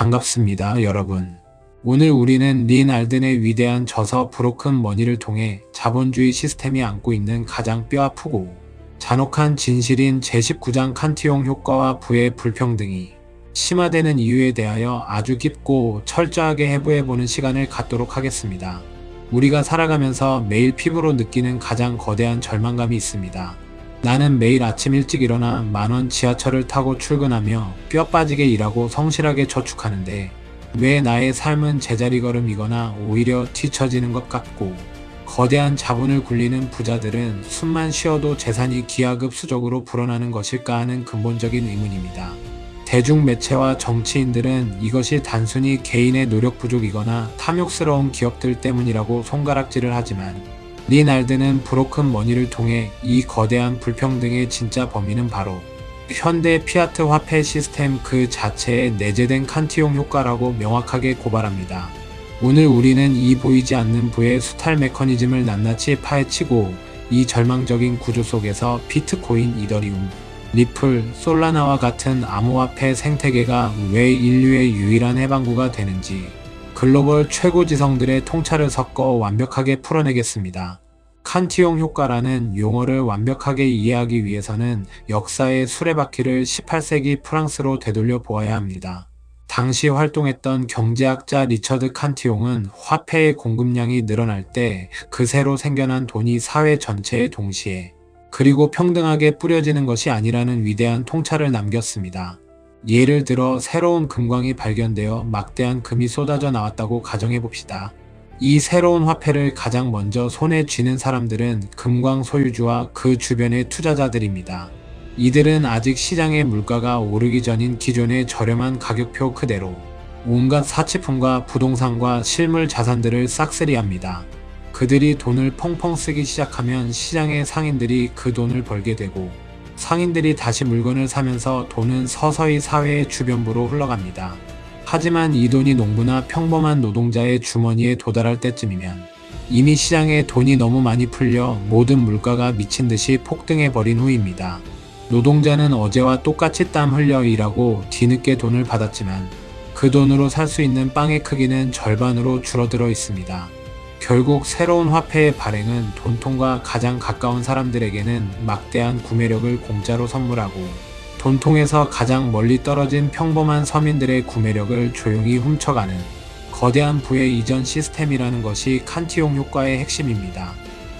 반갑습니다, 여러분. 오늘 우리는 린 알든의 위대한 저서 브로큰 머니를 통해 자본주의 시스템이 안고 있는 가장 뼈아프고 잔혹한 진실인 제19장 칸티용 효과와 부의 불평등이 심화되는 이유에 대하여 아주 깊고 철저하게 해부해보는 시간을 갖도록 하겠습니다. 우리가 살아가면서 매일 피부로 느끼는 가장 거대한 절망감이 있습니다. 나는 매일 아침 일찍 일어나 만원 지하철을 타고 출근하며 뼈 빠지게 일하고 성실하게 저축하는데 왜 나의 삶은 제자리 걸음이거나 오히려 뒤처지는 것 같고, 거대한 자본을 굴리는 부자들은 숨만 쉬어도 재산이 기하급수적으로 불어나는 것일까 하는 근본적인 의문입니다. 대중매체와 정치인들은 이것이 단순히 개인의 노력 부족이거나 탐욕스러운 기업들 때문이라고 손가락질을 하지만, 린 알든은 브로큰 머니를 통해 이 거대한 불평등의 진짜 범인은 바로 현대 피아트 화폐 시스템 그 자체에 내재된 칸티용 효과라고 명확하게 고발합니다. 오늘 우리는 이 보이지 않는 부의 수탈 메커니즘을 낱낱이 파헤치고, 이 절망적인 구조 속에서 비트코인, 이더리움, 리플, 솔라나와 같은 암호화폐 생태계가 왜 인류의 유일한 해방구가 되는지 글로벌 최고 지성들의 통찰을 섞어 완벽하게 풀어내겠습니다. 칸티용 효과라는 용어를 완벽하게 이해하기 위해서는 역사의 수레바퀴를 18세기 프랑스로 되돌려 보아야 합니다. 당시 활동했던 경제학자 리처드 칸티용은 화폐의 공급량이 늘어날 때 그 새로 생겨난 돈이 사회 전체에 동시에 그리고 평등하게 뿌려지는 것이 아니라는 위대한 통찰을 남겼습니다. 예를 들어 새로운 금광이 발견되어 막대한 금이 쏟아져 나왔다고 가정해봅시다. 이 새로운 화폐를 가장 먼저 손에 쥐는 사람들은 금광 소유주와 그 주변의 투자자들입니다. 이들은 아직 시장의 물가가 오르기 전인 기존의 저렴한 가격표 그대로 온갖 사치품과 부동산과 실물 자산들을 싹쓸이합니다. 그들이 돈을 펑펑 쓰기 시작하면 시장의 상인들이 그 돈을 벌게 되고, 상인들이 다시 물건을 사면서 돈은 서서히 사회의 주변부로 흘러갑니다. 하지만 이 돈이 농부나 평범한 노동자의 주머니에 도달할 때쯤이면 이미 시장에 돈이 너무 많이 풀려 모든 물가가 미친 듯이 폭등해버린 후입니다. 노동자는 어제와 똑같이 땀 흘려 일하고 뒤늦게 돈을 받았지만 그 돈으로 살 수 있는 빵의 크기는 절반으로 줄어들어 있습니다. 결국 새로운 화폐의 발행은 돈통과 가장 가까운 사람들에게는 막대한 구매력을 공짜로 선물하고, 돈통에서 가장 멀리 떨어진 평범한 서민들의 구매력을 조용히 훔쳐가는 거대한 부의 이전 시스템이라는 것이 칸티용 효과의 핵심입니다.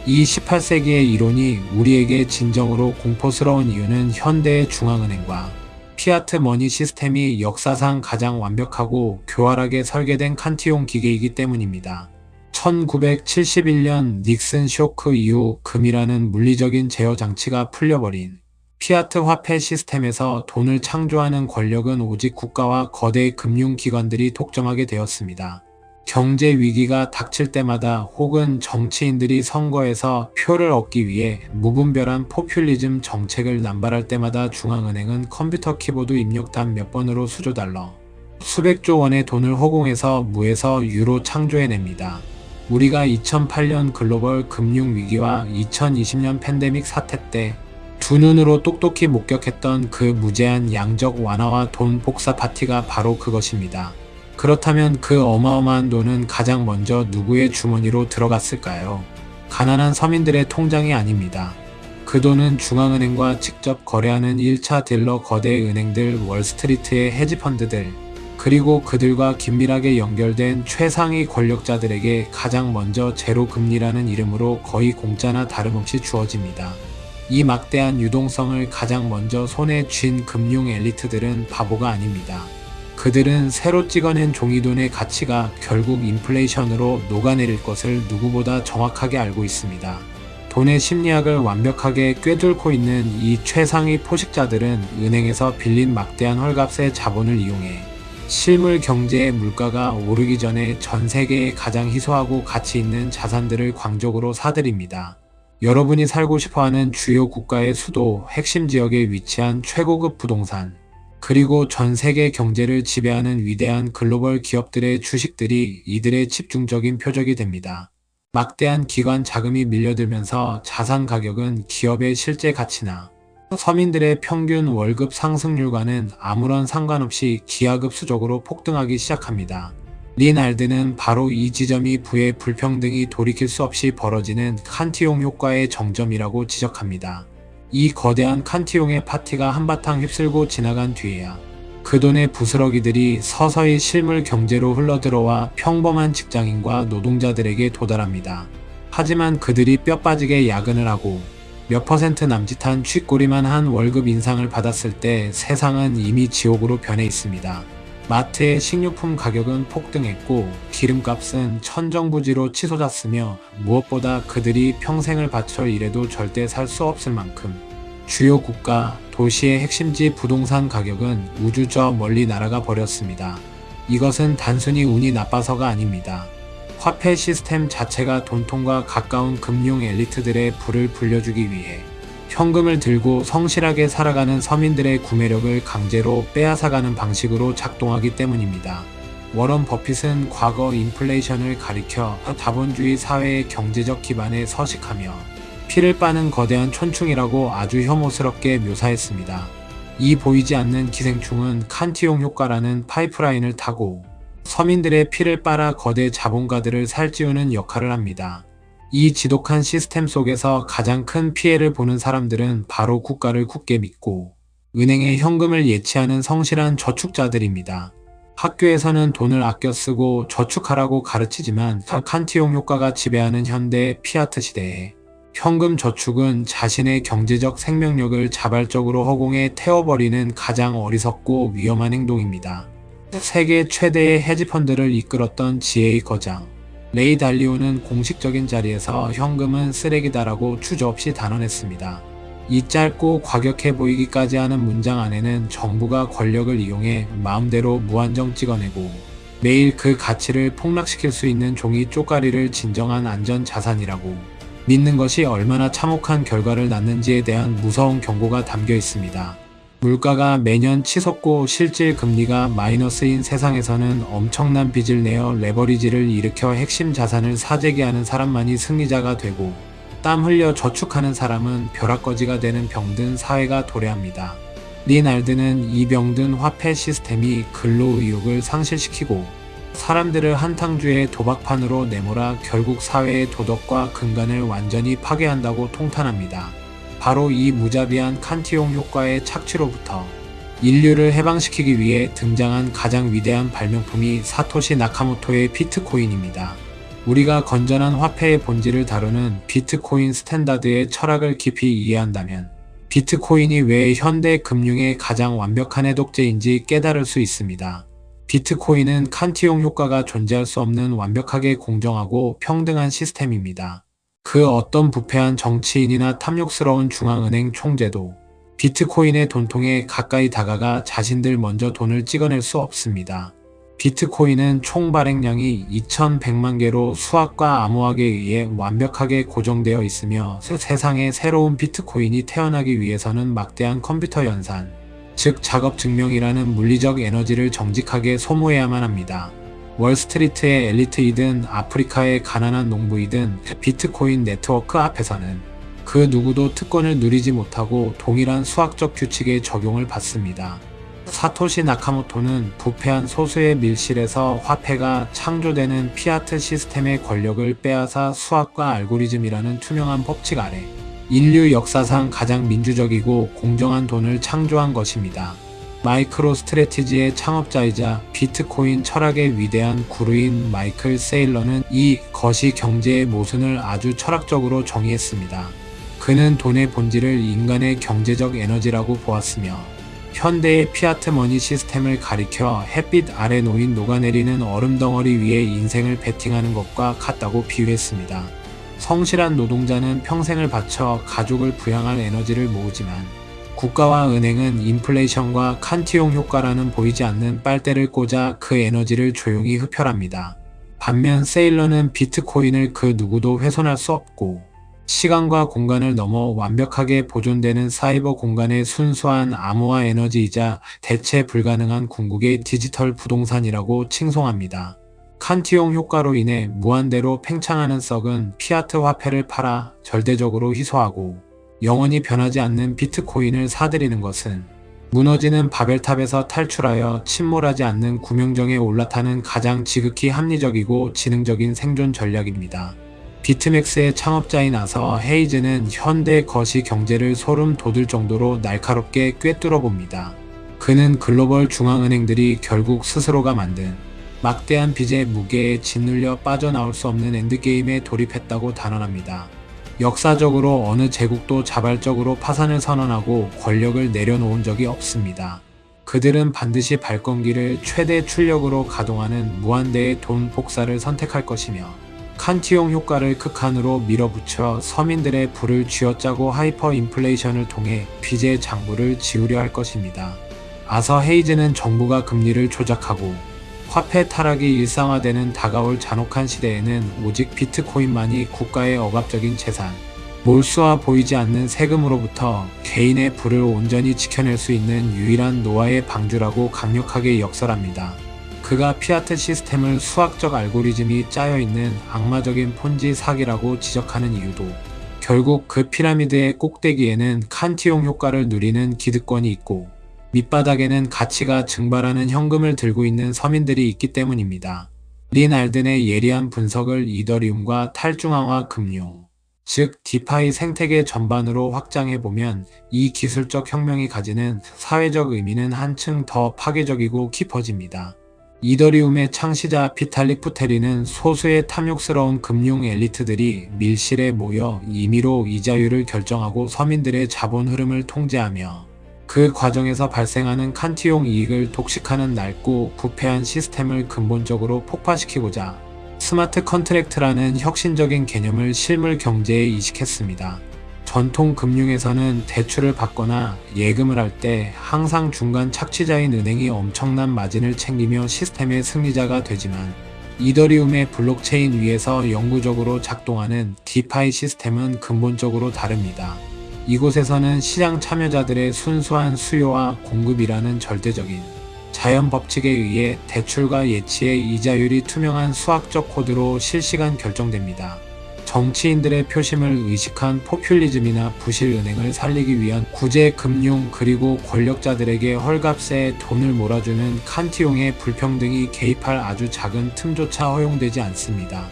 이 18세기의 이론이 우리에게 진정으로 공포스러운 이유는 현대의 중앙은행과 피아트 머니 시스템이 역사상 가장 완벽하고 교활하게 설계된 칸티용 기계이기 때문입니다. 1971년 닉슨 쇼크 이후 금이라는 물리적인 제어 장치가 풀려버린 피아트 화폐 시스템에서 돈을 창조하는 권력은 오직 국가와 거대 금융기관들이 독점하게 되었습니다. 경제 위기가 닥칠 때마다 혹은 정치인들이 선거에서 표를 얻기 위해 무분별한 포퓰리즘 정책을 남발할 때마다 중앙은행은 컴퓨터 키보드 입력단 몇 번으로 수조 달러, 수백조 원의 돈을 허공에서 무에서 유로 창조해냅니다. 우리가 2008년 글로벌 금융위기와 2020년 팬데믹 사태 때 두 눈으로 똑똑히 목격했던 그 무제한 양적 완화와 돈 복사 파티가 바로 그것입니다. 그렇다면 그 어마어마한 돈은 가장 먼저 누구의 주머니로 들어갔을까요? 가난한 서민들의 통장이 아닙니다. 그 돈은 중앙은행과 직접 거래하는 1차 딜러 거대 은행들, 월스트리트의 헤지펀드들, 그리고 그들과 긴밀하게 연결된 최상위 권력자들에게 가장 먼저 제로금리라는 이름으로 거의 공짜나 다름없이 주어집니다. 이 막대한 유동성을 가장 먼저 손에 쥔 금융 엘리트들은 바보가 아닙니다. 그들은 새로 찍어낸 종이돈의 가치가 결국 인플레이션으로 녹아내릴 것을 누구보다 정확하게 알고 있습니다. 돈의 심리학을 완벽하게 꿰뚫고 있는 이 최상위 포식자들은 은행에서 빌린 막대한 헐값의 자본을 이용해 실물 경제의 물가가 오르기 전에 전 세계의 가장 희소하고 가치 있는 자산들을 광적으로 사들입니다. 여러분이 살고 싶어하는 주요 국가의 수도, 핵심 지역에 위치한 최고급 부동산, 그리고 전 세계 경제를 지배하는 위대한 글로벌 기업들의 주식들이 이들의 집중적인 표적이 됩니다. 막대한 기관 자금이 밀려들면서 자산 가격은 기업의 실제 가치나 서민들의 평균 월급 상승률과는 아무런 상관없이 기하급수적으로 폭등하기 시작합니다. 리날드는 바로 이 지점이 부의 불평등이 돌이킬 수 없이 벌어지는 칸티용 효과의 정점이라고 지적합니다. 이 거대한 칸티용의 파티가 한바탕 휩쓸고 지나간 뒤에야 그 돈의 부스러기들이 서서히 실물 경제로 흘러들어와 평범한 직장인과 노동자들에게 도달합니다. 하지만 그들이 뼈 빠지게 야근을 하고 몇 퍼센트 남짓한 쥐꼬리만 한 월급 인상을 받았을 때 세상은 이미 지옥으로 변해 있습니다. 마트의 식료품 가격은 폭등했고 기름값은 천정부지로 치솟았으며 무엇보다 그들이 평생을 바쳐 일해도 절대 살 수 없을 만큼 주요 국가, 도시의 핵심지 부동산 가격은 우주 저 멀리 날아가 버렸습니다. 이것은 단순히 운이 나빠서가 아닙니다. 화폐 시스템 자체가 돈통과 가까운 금융 엘리트들의 불을 불려주기 위해 현금을 들고 성실하게 살아가는 서민들의 구매력을 강제로 빼앗아가는 방식으로 작동하기 때문입니다. 워런 버핏은 과거 인플레이션을 가리켜 자본주의 사회의 경제적 기반에 서식하며 피를 빠는 거대한 촌충이라고 아주 혐오스럽게 묘사했습니다. 이 보이지 않는 기생충은 칸티용 효과라는 파이프라인을 타고 서민들의 피를 빨아 거대 자본가들을 살찌우는 역할을 합니다. 이 지독한 시스템 속에서 가장 큰 피해를 보는 사람들은 바로 국가를 굳게 믿고 은행에 현금을 예치하는 성실한 저축자들입니다. 학교에서는 돈을 아껴 쓰고 저축하라고 가르치지만 칸티용 효과가 지배하는 현대 피아트 시대에 현금 저축은 자신의 경제적 생명력을 자발적으로 허공에 태워버리는 가장 어리석고 위험한 행동입니다. 세계 최대의 헤지펀드를 이끌었던 지혜의 거장 레이 달리오는 공식적인 자리에서 현금은 쓰레기다라고 주저없이 단언했습니다. 이 짧고 과격해 보이기까지 하는 문장 안에는 정부가 권력을 이용해 마음대로 무한정 찍어내고 매일 그 가치를 폭락시킬 수 있는 종이 쪼가리를 진정한 안전자산이라고 믿는 것이 얼마나 참혹한 결과를 낳는지에 대한 무서운 경고가 담겨 있습니다. 물가가 매년 치솟고 실질 금리가 마이너스인 세상에서는 엄청난 빚을 내어 레버리지를 일으켜 핵심 자산을 사재기 하는 사람만이 승리자가 되고 땀 흘려 저축하는 사람은 벼락거지가 되는 병든 사회가 도래합니다. 리날드는 이 병든 화폐 시스템이 근로의욕을 상실시키고 사람들을 한탕주의 도박판으로 내몰아 결국 사회의 도덕과 근간을 완전히 파괴한다고 통탄합니다. 바로 이 무자비한 칸티용 효과의 착취로부터 인류를 해방시키기 위해 등장한 가장 위대한 발명품이 사토시 나카모토의 비트코인입니다. 우리가 건전한 화폐의 본질을 다루는 비트코인 스탠다드의 철학을 깊이 이해한다면 비트코인이 왜 현대 금융의 가장 완벽한 해독제인지 깨달을 수 있습니다. 비트코인은 칸티용 효과가 존재할 수 없는 완벽하게 공정하고 평등한 시스템입니다. 그 어떤 부패한 정치인이나 탐욕스러운 중앙은행 총재도 비트코인의 돈통에 가까이 다가가 자신들 먼저 돈을 찍어낼 수 없습니다. 비트코인은 총 발행량이 2100만 개로 수학과 암호학에 의해 완벽하게 고정되어 있으며 세상에 새로운 비트코인이 태어나기 위해서는 막대한 컴퓨터 연산, 즉 작업 증명이라는 물리적 에너지를 정직하게 소모해야만 합니다. 월스트리트의 엘리트이든 아프리카의 가난한 농부이든 비트코인 네트워크 앞에서는 그 누구도 특권을 누리지 못하고 동일한 수학적 규칙의 적용을 받습니다. 사토시 나카모토는 부패한 소수의 밀실에서 화폐가 창조되는 피아트 시스템의 권력을 빼앗아 수학과 알고리즘이라는 투명한 법칙 아래 인류 역사상 가장 민주적이고 공정한 돈을 창조한 것입니다. 마이크로 스트래티지의 창업자이자 비트코인 철학의 위대한 구루인 마이클 세일러는 이 거시 경제의 모순을 아주 철학적으로 정의했습니다. 그는 돈의 본질을 인간의 경제적 에너지라고 보았으며 현대의 피아트 머니 시스템을 가리켜 햇빛 아래 놓인 녹아내리는 얼음덩어리 위에 인생을 베팅하는 것과 같다고 비유했습니다. 성실한 노동자는 평생을 바쳐 가족을 부양할 에너지를 모으지만 국가와 은행은 인플레이션과 칸티용 효과라는 보이지 않는 빨대를 꽂아 그 에너지를 조용히 흡혈합니다. 반면 세일러는 비트코인을 그 누구도 훼손할 수 없고 시간과 공간을 넘어 완벽하게 보존되는 사이버 공간의 순수한 암호화 에너지이자 대체 불가능한 궁극의 디지털 부동산이라고 칭송합니다. 칸티용 효과로 인해 무한대로 팽창하는 썩은 피아트 화폐를 팔아 절대적으로 희소하고 영원히 변하지 않는 비트코인을 사들이는 것은 무너지는 바벨탑에서 탈출하여 침몰하지 않는 구명정에 올라타는 가장 지극히 합리적이고 지능적인 생존 전략입니다. 비트맥스의 창업자인 헤이즈는 현대 거시 경제를 소름 돋을 정도로 날카롭게 꿰뚫어 봅니다. 그는 글로벌 중앙은행들이 결국 스스로가 만든 막대한 빚의 무게에 짓눌려 빠져나올 수 없는 엔드게임에 돌입했다고 단언합니다. 역사적으로 어느 제국도 자발적으로 파산을 선언하고 권력을 내려놓은 적이 없습니다. 그들은 반드시 발권기를 최대 출력으로 가동하는 무한대의 돈 복사를 선택할 것이며 칸티용 효과를 극한으로 밀어붙여 서민들의 부를 쥐어짜고 하이퍼 인플레이션을 통해 빚의 장부를 지우려 할 것입니다. 헤이즈는 정부가 금리를 조작하고 화폐 타락이 일상화되는 다가올 잔혹한 시대에는 오직 비트코인만이 국가의 억압적인 재산, 몰수와 보이지 않는 세금으로부터 개인의 부를 온전히 지켜낼 수 있는 유일한 노아의 방주라고 강력하게 역설합니다. 그가 피아트 시스템을 수학적 알고리즘이 짜여있는 악마적인 폰지 사기라고 지적하는 이유도 결국 그 피라미드의 꼭대기에는 칸티용 효과를 누리는 기득권이 있고 밑바닥에는 가치가 증발하는 현금을 들고 있는 서민들이 있기 때문입니다. 린 알든의 예리한 분석을 이더리움과 탈중앙화 금융, 즉 디파이 생태계 전반으로 확장해보면 이 기술적 혁명이 가지는 사회적 의미는 한층 더 파괴적이고 깊어집니다. 이더리움의 창시자 비탈릭 부테린은 소수의 탐욕스러운 금융 엘리트들이 밀실에 모여 임의로 이자율을 결정하고 서민들의 자본 흐름을 통제하며 그 과정에서 발생하는 칸티용 이익을 독식하는 낡고 부패한 시스템을 근본적으로 폭파시키고자 스마트 컨트랙트라는 혁신적인 개념을 실물 경제에 이식했습니다. 전통 금융에서는 대출을 받거나 예금을 할 때 항상 중간 착취자인 은행이 엄청난 마진을 챙기며 시스템의 승리자가 되지만 이더리움의 블록체인 위에서 영구적으로 작동하는 디파이 시스템은 근본적으로 다릅니다. 이곳에서는 시장 참여자들의 순수한 수요와 공급이라는 절대적인 자연 법칙에 의해 대출과 예치의 이자율이 투명한 수학적 코드로 실시간 결정됩니다. 정치인들의 표심을 의식한 포퓰리즘이나 부실은행을 살리기 위한 구제 금융 그리고 권력자들에게 헐값에 돈을 몰아주는 칸티용의 불평등이 개입할 아주 작은 틈조차 허용되지 않습니다.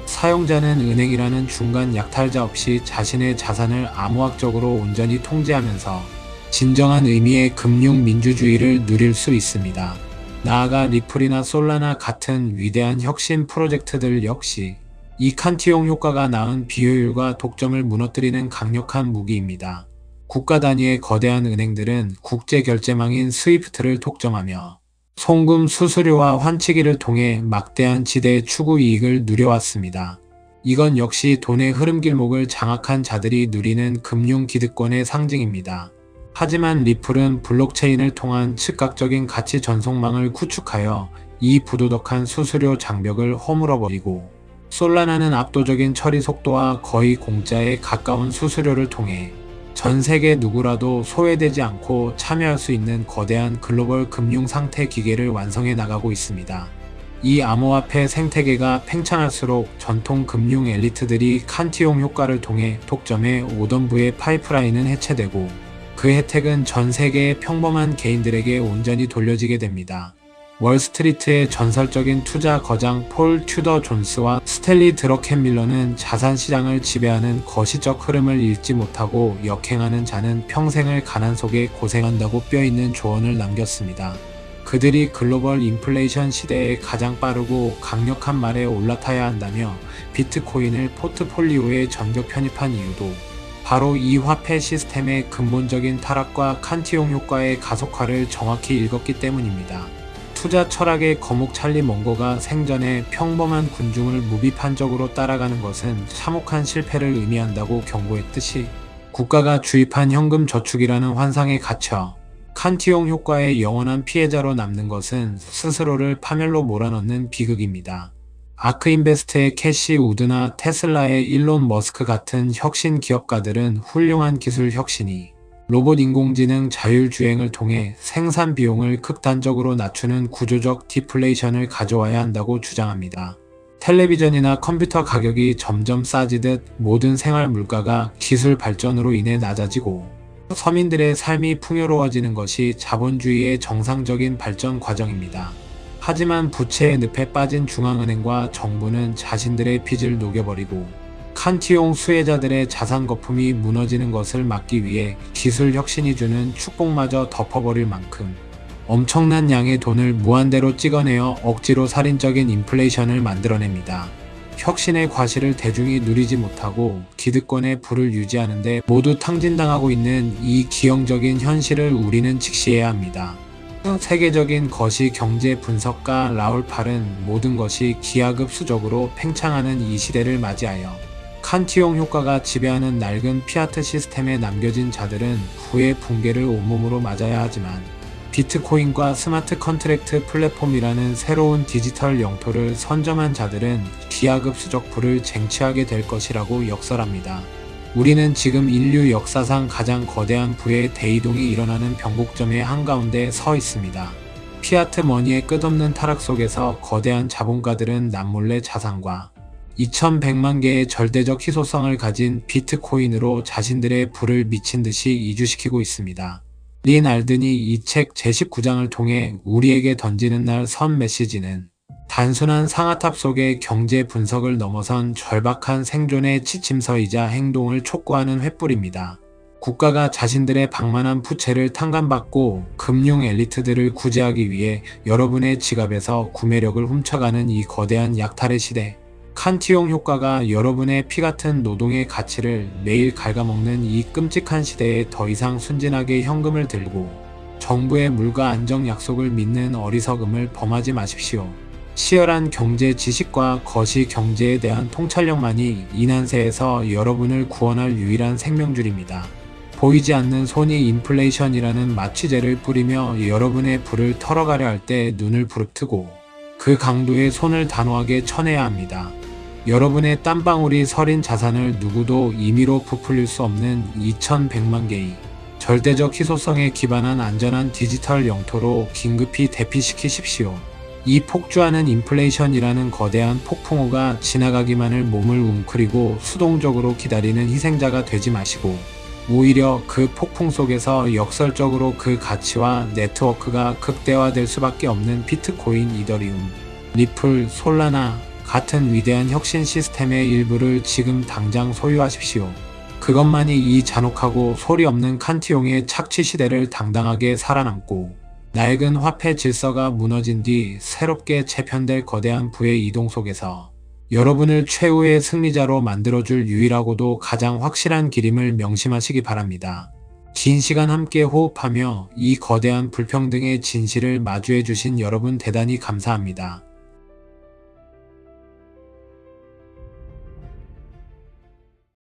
사용자는 은행이라는 중간 약탈자 없이 자신의 자산을 암호학적으로 온전히 통제하면서 진정한 의미의 금융 민주주의를 누릴 수 있습니다. 나아가 리플이나 솔라나 같은 위대한 혁신 프로젝트들 역시 이 칸티용 효과가 낳은 비효율과 독점을 무너뜨리는 강력한 무기입니다. 국가 단위의 거대한 은행들은 국제 결제망인 스위프트를 독점하며 송금 수수료와 환치기를 통해 막대한 지대의 추구 이익을 누려왔습니다. 이건 역시 돈의 흐름 길목을 장악한 자들이 누리는 금융 기득권의 상징입니다. 하지만 리플은 블록체인을 통한 즉각적인 가치 전송망을 구축하여 이 부도덕한 수수료 장벽을 허물어버리고 솔라나는 압도적인 처리 속도와 거의 공짜에 가까운 수수료를 통해 전 세계 누구라도 소외되지 않고 참여할 수 있는 거대한 글로벌 금융 상태 기계를 완성해 나가고 있습니다. 이 암호화폐 생태계가 팽창할수록 전통 금융 엘리트들이 칸티용 효과를 통해 독점해 오던 부의 파이프라인은 해체되고 그 혜택은 전 세계의 평범한 개인들에게 온전히 돌려지게 됩니다. 월스트리트의 전설적인 투자 거장 폴 튜더 존스와 스탠리 드러켄밀러는 자산시장을 지배하는 거시적 흐름을 읽지 못하고 역행하는 자는 평생을 가난 속에 고생한다고 뼈있는 조언을 남겼습니다. 그들이 글로벌 인플레이션 시대에 가장 빠르고 강력한 말에 올라타야 한다며 비트코인을 포트폴리오에 전격 편입한 이유도 바로 이 화폐 시스템의 근본적인 타락과 칸티용 효과의 가속화를 정확히 읽었기 때문입니다. 투자 철학의 거목 찰리 몽고가 생전에 평범한 군중을 무비판적으로 따라가는 것은 참혹한 실패를 의미한다고 경고했듯이 국가가 주입한 현금 저축이라는 환상에 갇혀 칸티용 효과의 영원한 피해자로 남는 것은 스스로를 파멸로 몰아넣는 비극입니다. 아크인베스트의 캐시 우드나 테슬라의 일론 머스크 같은 혁신 기업가들은 훌륭한 기술 혁신이 로봇 인공지능 자율주행을 통해 생산 비용을 극단적으로 낮추는 구조적 디플레이션을 가져와야 한다고 주장합니다. 텔레비전이나 컴퓨터 가격이 점점 싸지듯 모든 생활 물가가 기술 발전으로 인해 낮아지고 서민들의 삶이 풍요로워지는 것이 자본주의의 정상적인 발전 과정입니다. 하지만 부채의 늪에 빠진 중앙은행과 정부는 자신들의 빚을 녹여버리고 칸티용 수혜자들의 자산 거품이 무너지는 것을 막기 위해 기술 혁신이 주는 축복마저 덮어버릴 만큼 엄청난 양의 돈을 무한대로 찍어내어 억지로 살인적인 인플레이션을 만들어냅니다. 혁신의 과실을 대중이 누리지 못하고 기득권의 부를 유지하는 데 모두 탕진당하고 있는 이 기형적인 현실을 우리는 직시해야 합니다. 세계적인 거시 경제 분석가 라울 팔은 모든 것이 기하급수적으로 팽창하는 이 시대를 맞이하여 칸티용 효과가 지배하는 낡은 피아트 시스템에 남겨진 자들은 후에 붕괴를 온몸으로 맞아야 하지만 비트코인과 스마트 컨트랙트 플랫폼이라는 새로운 디지털 영토를 선점한 자들은 기하급수적 부를 쟁취하게 될 것이라고 역설합니다. 우리는 지금 인류 역사상 가장 거대한 부의 대이동이 일어나는 변곡점의 한가운데 서 있습니다. 피아트 머니의 끝없는 타락 속에서 거대한 자본가들은 남몰래 자산과 2100만 개의 절대적 희소성을 가진 비트코인으로 자신들의 부를 미친 듯이 이주시키고 있습니다. 린 알든이 이 책 제19장을 통해 우리에게 던지는 날 선 메시지는 단순한 상아탑 속의 경제 분석을 넘어선 절박한 생존의 지침서이자 행동을 촉구하는 횃불입니다. 국가가 자신들의 방만한 부채를 탕감받고 금융 엘리트들을 구제하기 위해 여러분의 지갑에서 구매력을 훔쳐가는 이 거대한 약탈의 시대. 칸티용 효과가 여러분의 피같은 노동의 가치를 매일 갉아먹는 이 끔찍한 시대에 더 이상 순진하게 현금을 들고 정부의 물가 안정 약속을 믿는 어리석음을 범하지 마십시오. 치열한 경제 지식과 거시 경제에 대한 통찰력만이 이 난세에서 여러분을 구원할 유일한 생명줄입니다. 보이지 않는 손이 인플레이션이라는 마취제를 뿌리며 여러분의 불을 털어가려 할 때 눈을 부릅뜨고 그 강도의 손을 단호하게 쳐내야 합니다. 여러분의 땀방울이 서린 자산을 누구도 임의로 부풀릴 수 없는 2100만 개의 절대적 희소성에 기반한 안전한 디지털 영토로 긴급히 대피시키십시오. 이 폭주하는 인플레이션이라는 거대한 폭풍우가 지나가기만을 몸을 웅크리고 수동적으로 기다리는 희생자가 되지 마시고 오히려 그 폭풍 속에서 역설적으로 그 가치와 네트워크가 극대화될 수밖에 없는 비트코인, 이더리움, 리플, 솔라나 같은 위대한 혁신 시스템의 일부를 지금 당장 소유하십시오. 그것만이 이 잔혹하고 소리 없는 칸티용의 착취 시대를 당당하게 살아남고 낡은 화폐 질서가 무너진 뒤 새롭게 재편될 거대한 부의 이동 속에서 여러분을 최후의 승리자로 만들어줄 유일하고도 가장 확실한 길임을 명심하시기 바랍니다. 긴 시간 함께 호흡하며 이 거대한 불평등의 진실을 마주해 주신 여러분 대단히 감사합니다.